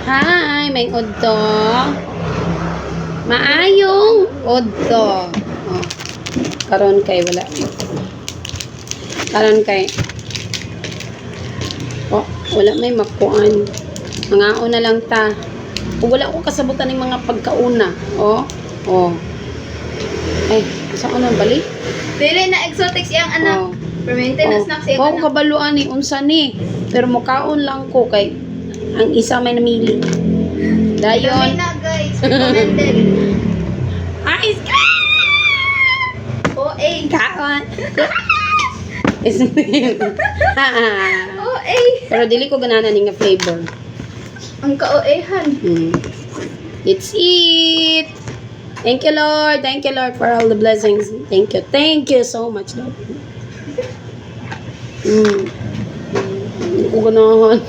Hi, may udto. Maayong udto. Oh. Karon kay wala. Karon kay oh, wala may makuan. Mangaon na lang ta. O wala ko kasabutan ng mga pagkauna. Oh. Oh. Ay, saan ko nang balik? Dili na exotics iyang anak. Oh. Maintenance snacks iyang Ko anak. kabaluan ni unsa ni. Pero mukaon lang ko kay ang isa may namili. Dami Dayon. na guys. Recommended. Ice cream! OA. Kaon. Is OA. Pero dili ko ganana ni nga flavor. Ang ka-OA-han. Let's eat. Thank you, Lord. Thank you, Lord, for all the blessings. Thank you. Thank you so much, Lord. Hindi ko ganahan.